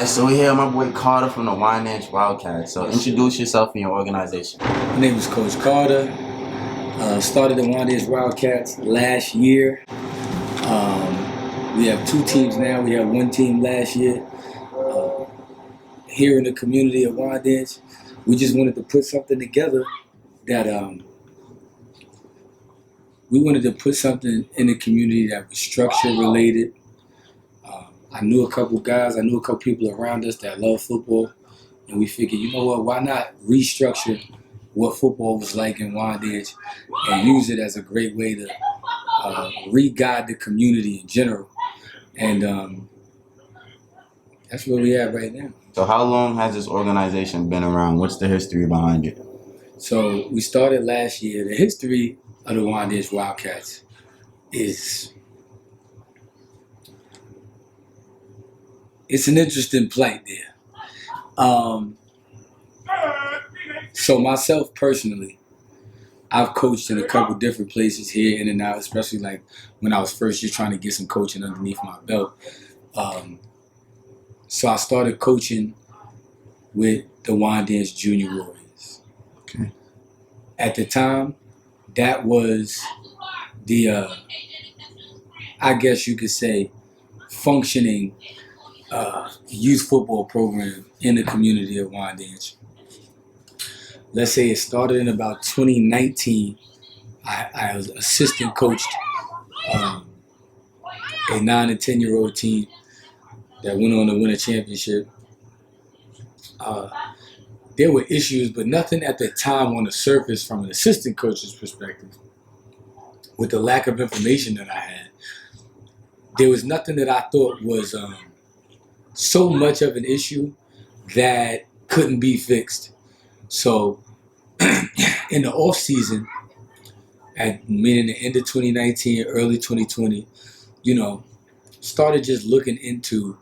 Alright, so we're here with my boy Carter from the Wyandanch Wildcats. So introduce yourself and your organization. My name is Coach Carter. Started the Wyandanch Wildcats last year. We have two teams now. We had one team last year. Here in the community of Wyandanch, we just wanted to put something together that we wanted to put something in the community that was structure related. I knew a couple guys, I knew a couple people around us that love football, and we figured, you know what, why not restructure what football was like in Wyandanch and use it as a great way to re-guide the community in general. And that's where we at right now. So how long has this organization been around? What's the history behind it? So we started last year. The history of the Wyandanch Wildcats is it's an interesting plight there. So myself personally, I've coached in a couple different places here in and out, especially like when I was first just trying to get some coaching underneath my belt. So I started coaching with the Wyandanch Junior Warriors. Okay. At the time, that was the, I guess you could say, functioning youth football program in the community of Wyandanch. Let's say it started in about 2019. I was assistant coached a 9 and 10-year-old team that went on to win a championship. There were issues, but nothing at the time on the surface from an assistant coach's perspective. With the lack of information that I had, there was nothing that I thought was so much of an issue that couldn't be fixed. So in the off season, meaning the end of 2019, early 2020, started just looking into,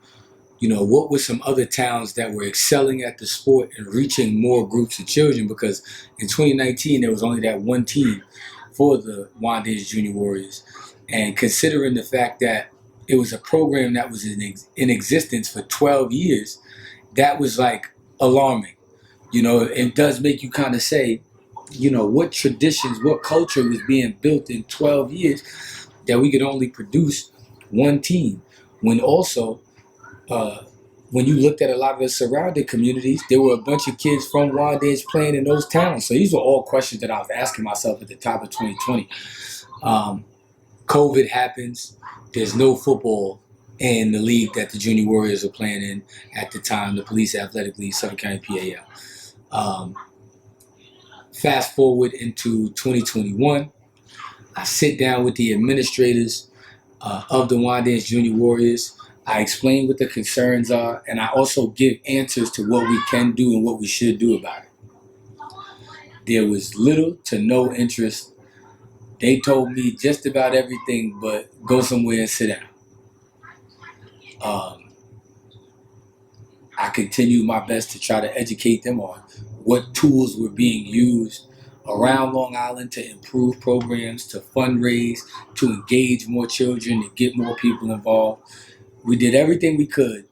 what were some other towns that were excelling at the sport and reaching more groups of children, because in 2019 there was only that one team for the Wyandanch Junior Warriors. And considering the fact that it was a program that was in existence for 12 years, that was like alarming. It does make you kind of say, what traditions, what culture was being built in 12 years that we could only produce one team. When also, when you looked at a lot of the surrounding communities, there were a bunch of kids from Wyandanch playing in those towns. So these were all questions that I was asking myself at the top of 2020. COVID happens. There's no football in the league that the Junior Warriors were playing in at the time, the Police Athletic League, Suffolk County, PAL. Fast forward into 2021, I sit down with the administrators of the Wyandanch Junior Warriors. I explain what the concerns are, and I also give answers to what we can do and what we should do about it. There was little to no interest. They told me just about everything but go somewhere and sit down. I continued my best to try to educate them on what tools were being used around Long Island to improve programs, to fundraise, to engage more children, to get more people involved. We did everything we could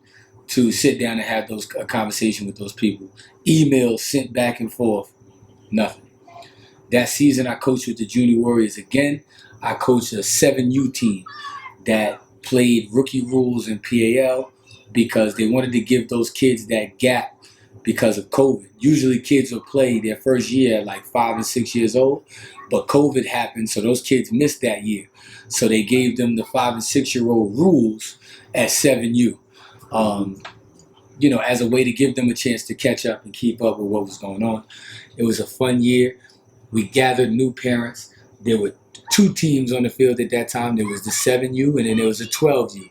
to sit down and have a conversation with those people. Emails sent back and forth, nothing. That season I coached with the Junior Warriors again. I coached a 7U team that played rookie rules in PAL because they wanted to give those kids that gap because of COVID. Usually kids will play their first year at like 5 and 6 years old, but COVID happened, so those kids missed that year. So they gave them the 5 and 6-year-old rules at 7U, as a way to give them a chance to catch up and keep up with what was going on. It was a fun year. We gathered new parents. There were 2 teams on the field at that time. There was the 7U and then there was a 12U.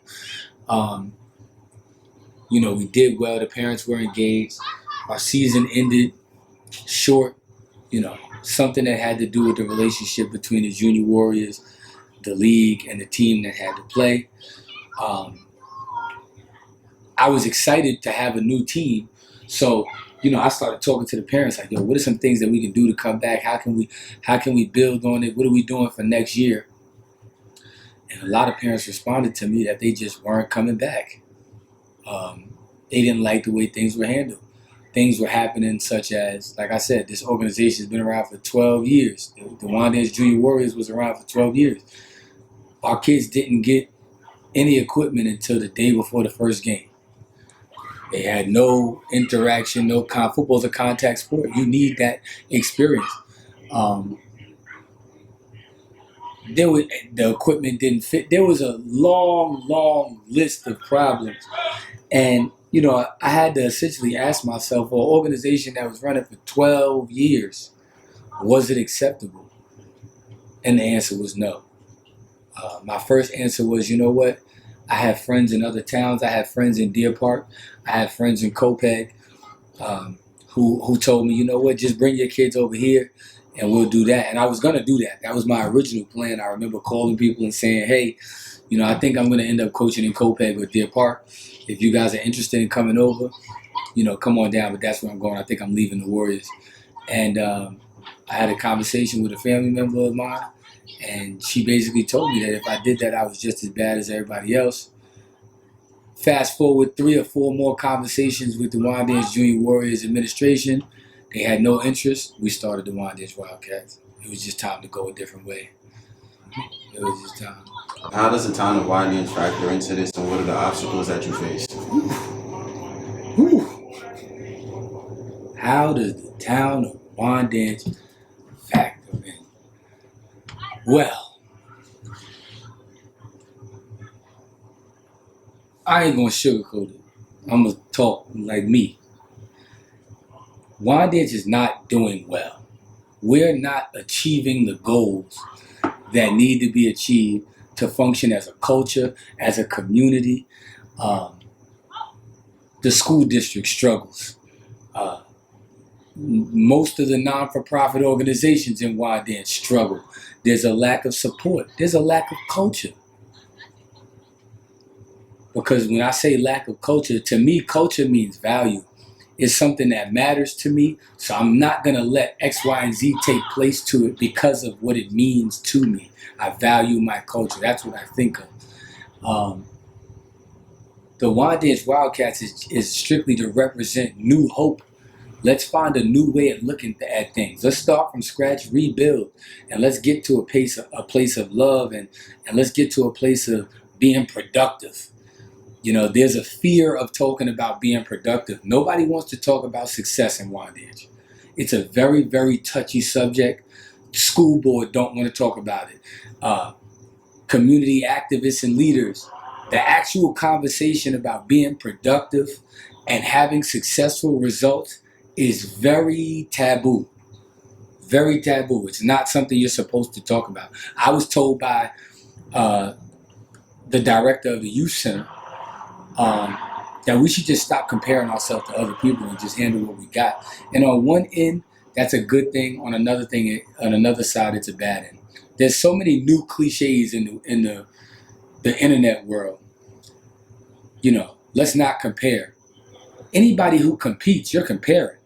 We did well. The parents were engaged. Our season ended short, something that had to do with the relationship between the Junior Warriors, the league, and the team that had to play. I was excited to have a new team. So, I started talking to the parents like, what are some things that we can do to come back? How can we build on it? What are we doing for next year? And a lot of parents responded to me that they just weren't coming back. They didn't like the way things were handled. Things were happening such as, like I said, this organization has been around for 12 years. The Wyandanch Junior Warriors was around for 12 years. Our kids didn't get any equipment until the day before the first game. They had no interaction, football's a contact sport. You need that experience. The equipment didn't fit. There was a long list of problems. And, I had to essentially ask myself, for an organization that was running for 12 years, was it acceptable? And the answer was no. My first answer was, you know what? I have friends in other towns. I have friends in Deer Park. I have friends in Copeg who told me, you know what, just bring your kids over here and we'll do that. And I was going to do that. That was my original plan. I remember calling people and saying, hey, I think I'm going to end up coaching in Copeg or Deer Park. If you guys are interested in coming over, come on down. But that's where I'm going. I think I'm leaving the Warriors. And I had a conversation with a family member of mine. And she basically told me that if I did that, I was just as bad as everybody else. Fast forward 3 or 4 more conversations with the Wyandanch Junior Warriors administration. They had no interest. We started the Wyandanch Wildcats. It was just time to go a different way. It was just time. How does the town of Wyandanch factor into this, and what are the obstacles that you face? How does the town of Wyandanch factor in? Well, I ain't gonna sugarcoat it. I'm gonna talk like me. Wyandanch is not doing well. We're not achieving the goals that need to be achieved to function as a culture, as a community. The school district struggles. Most of the non-for-profit organizations in Wyandanch struggle. There's a lack of support. There's a lack of culture. Because when I say lack of culture, to me, culture means value. It's something that matters to me, so I'm not going to let X, Y, and Z take place to it because of what it means to me. I value my culture. That's what I think of. The Wyandanch Wildcats is strictly to represent new hope. Let's find a new way of looking at things. Let's start from scratch, rebuild, and let's get to a place of love, and let's get to a place of being productive. There's a fear of talking about being productive. Nobody wants to talk about success in Wyandanch. It's a very, very touchy subject. School board don't want to talk about it. Community activists and leaders, the actual conversation about being productive and having successful results is very taboo. Very taboo. It's not something you're supposed to talk about. I was told by the director of the youth center that we should just stop comparing ourselves to other people and just handle what we got. And on one end, that's a good thing. On another side, it's a bad end. There's so many new cliches in the internet world. Let's not compare. Anybody who competes, you're comparing.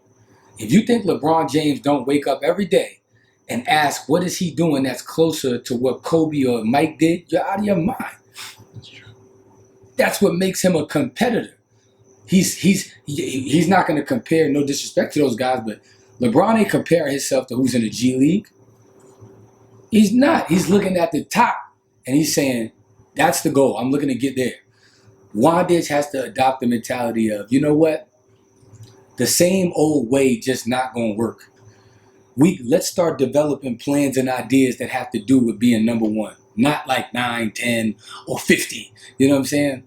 If you think LeBron James don't wake up every day and ask what is he doing that's closer to what Kobe or Mike did, you're out of your mind. That's true. That's what makes him a competitor. He's not going to compare, no disrespect to those guys, but LeBron ain't comparing himself to who's in the G League. He's not. He's looking at the top and he's saying, that's the goal. I'm looking to get there. Wyandanch has to adopt the mentality of, you know what? The same old way just not going to work. Let's start developing plans and ideas that have to do with being number one. Not like 9, 10, or 50. You know what I'm saying?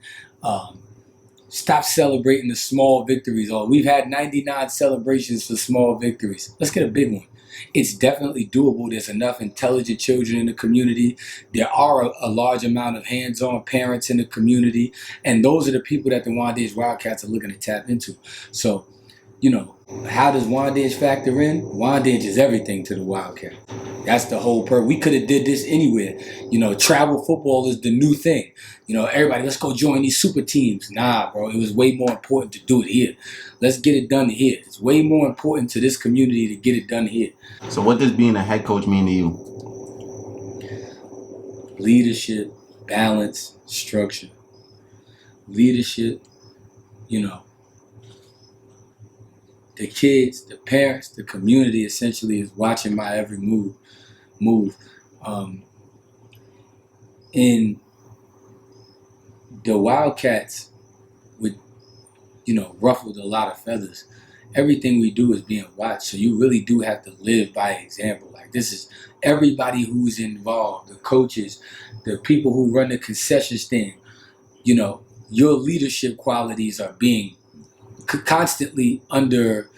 Stop celebrating the small victories. We've had 99 celebrations for small victories. Let's get a big one. It's definitely doable. There's enough intelligent children in the community. There are a large amount of hands-on parents in the community. And those are the people that the Wyandanch Wildcats are looking to tap into. So, how does Wyandanch factor in? Wyandanch is everything to the Wildcat. That's the whole purpose. We could have did this anywhere. Travel football is the new thing. Everybody, let's go join these super teams. Nah, bro, it was way more important to do it here. Let's get it done here. It's way more important to this community to get it done here. So what does being a head coach mean to you? Leadership, balance, structure. Leadership, the kids, the parents, the community essentially is watching my every move. In the Wildcats, with ruffled a lot of feathers. Everything we do is being watched, so you really do have to live by example. Like, this is everybody who's involved, the coaches, the people who run the concession stand. Your leadership qualities are being constantly under,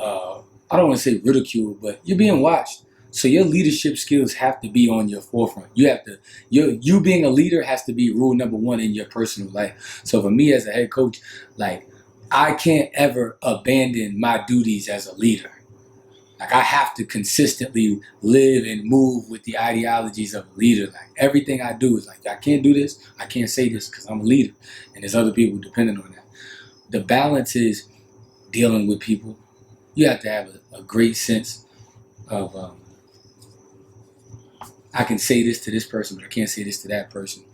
I don't want to say ridicule, but you're being watched. So your leadership skills have to be on your forefront. You being a leader has to be rule number one in your personal life. So for me as a head coach, like, I can't ever abandon my duties as a leader. Like, I have to consistently live and move with the ideologies of a leader. Like, everything I do is like, I can't do this, I can't say this because I'm a leader. And there's other people depending on that. The balance is dealing with people. You have to have a great sense of, I can say this to this person, but I can't say this to that person.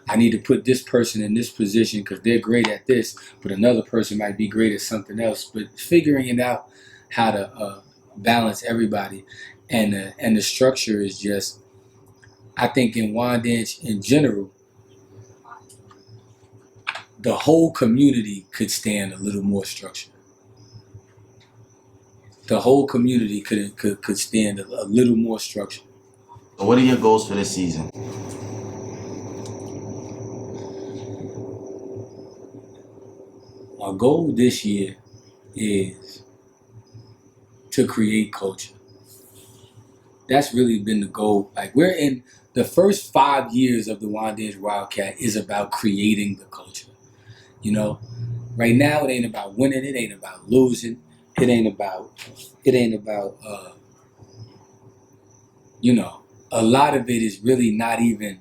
I need to put this person in this position because they're great at this, but another person might be great at something else. But figuring it out how to balance everybody, and the structure is just, I think in Wyandanch in general, the whole community could stand a little more structure. The whole community could stand a little more structure. So what are your goals for this season? My goal this year is to create culture. That's really been the goal. Like, we're in the first 5 years of the Wyandanch Wildcat is about creating the culture. Right now it ain't about winning, it ain't about losing, it ain't about a lot of it is really not even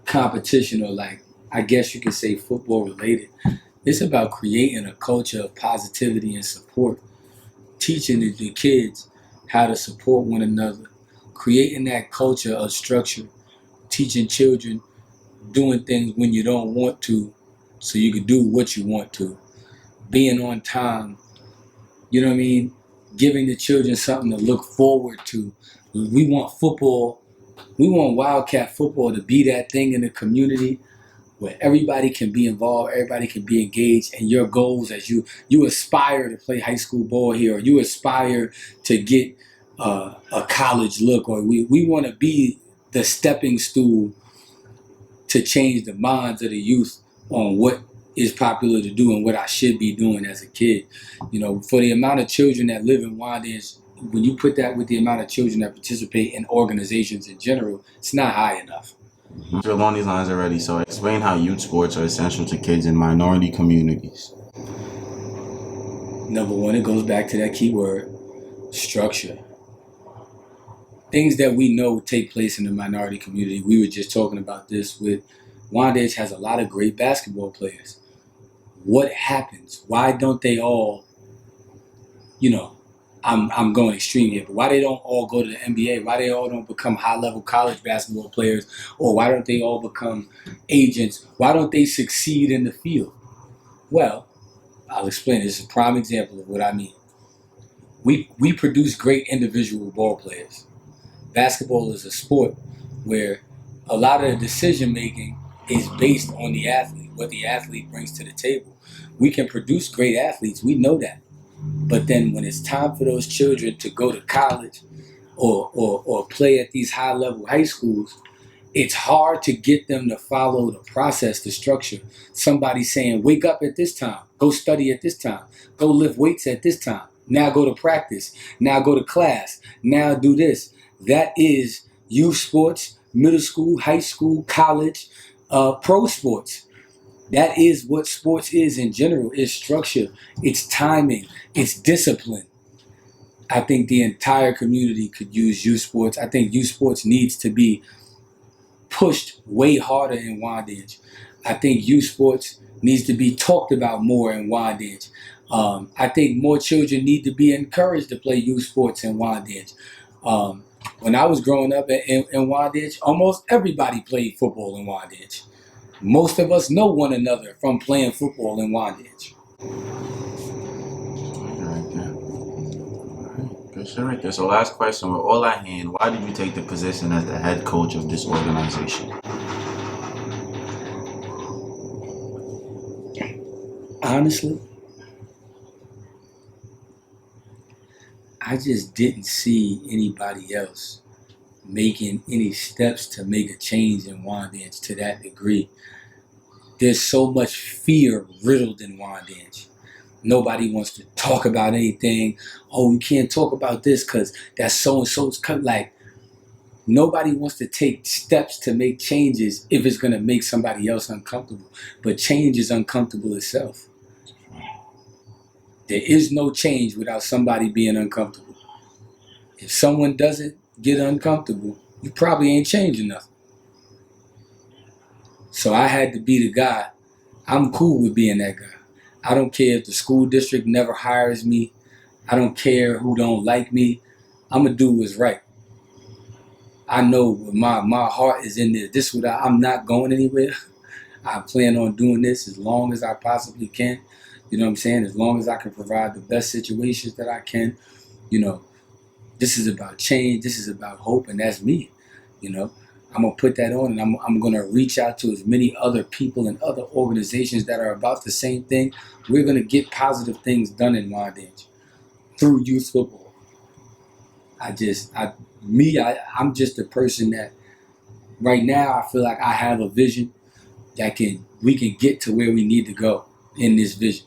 competition, or, like, I guess you could say football related. It's about creating a culture of positivity and support, teaching the kids how to support one another, creating that culture of structure, teaching children doing things when you don't want to so you can do what you want to, being on time, you know what I mean? Giving the children something to look forward to. We want Wildcat football to be that thing in the community where everybody can be involved, everybody can be engaged, and your goals as you aspire to play high school ball here, or you aspire to get a college look, or we want to be the stepping stool to change the minds of the youth on what is popular to do and what I should be doing as a kid. For the amount of children that live in Wyandanch, when you put that with the amount of children that participate in organizations in general, it's not high enough. You're along these lines already, so explain how youth sports are essential to kids in minority communities. Number one, it goes back to that key word, structure. Things that we know take place in the minority community. We were just talking about this with Wyandanch has a lot of great basketball players. What happens? Why don't they all, I'm going extreme here, but why they don't all go to the NBA? Why they all don't become high-level college basketball players? Or why don't they all become agents? Why don't they succeed in the field? Well, I'll explain. This is a prime example of what I mean. We produce great individual ball players. Basketball is a sport where a lot of the decision-making is based on the athlete, what the athlete brings to the table. We can produce great athletes. We know that. But then when it's time for those children to go to college or play at these high-level high schools, it's hard to get them to follow the process, the structure. Somebody saying, wake up at this time, go study at this time, go lift weights at this time, now go to practice, now go to class, now do this. That is youth sports, middle school, high school, college, pro sports. That is what sports is in general. It's structure, it's timing, it's discipline. I think the entire community could use youth sports. I think youth sports needs to be pushed way harder in Wyandanch. I think youth sports needs to be talked about more in Wyandanch. I think more children need to be encouraged to play youth sports in Wyandanch. When I was growing up in Wyandanch, almost everybody played football in Wyandanch. Most of us know one another from playing football in Wyandanch. Sure, right there. So last question, with all at hand, why did you take the position as the head coach of this organization? Honestly, I just didn't see anybody else making any steps to make a change in Wyandanch to that degree. There's so much fear riddled in Wyandanch. Nobody wants to talk about anything. Oh, you can't talk about this because that's so and so's cut. Like, nobody wants to take steps to make changes if it's going to make somebody else uncomfortable. But change is uncomfortable itself. There is no change without somebody being uncomfortable. If someone doesn't get uncomfortable, you probably ain't changing nothing. So I had to be the guy. I'm cool with being that guy. I don't care if the school district never hires me. I don't care who don't like me. I'm going to do what's right. I know my heart is in this. This is what I'm not going anywhere. I plan on doing this as long as I possibly can. You know what I'm saying? As long as I can provide the best situations that I can. You know, this is about change. This is about hope, and that's me. You know, I'm going to put that on, and I'm going to reach out to as many other people and other organizations that are about the same thing. We're going to get positive things done in Wyandanch through youth football. I'm just a person that right now I feel like I have a vision that we can get to where we need to go in this vision.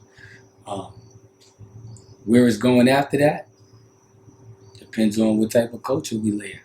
Where it's going after that depends on what type of culture we lay.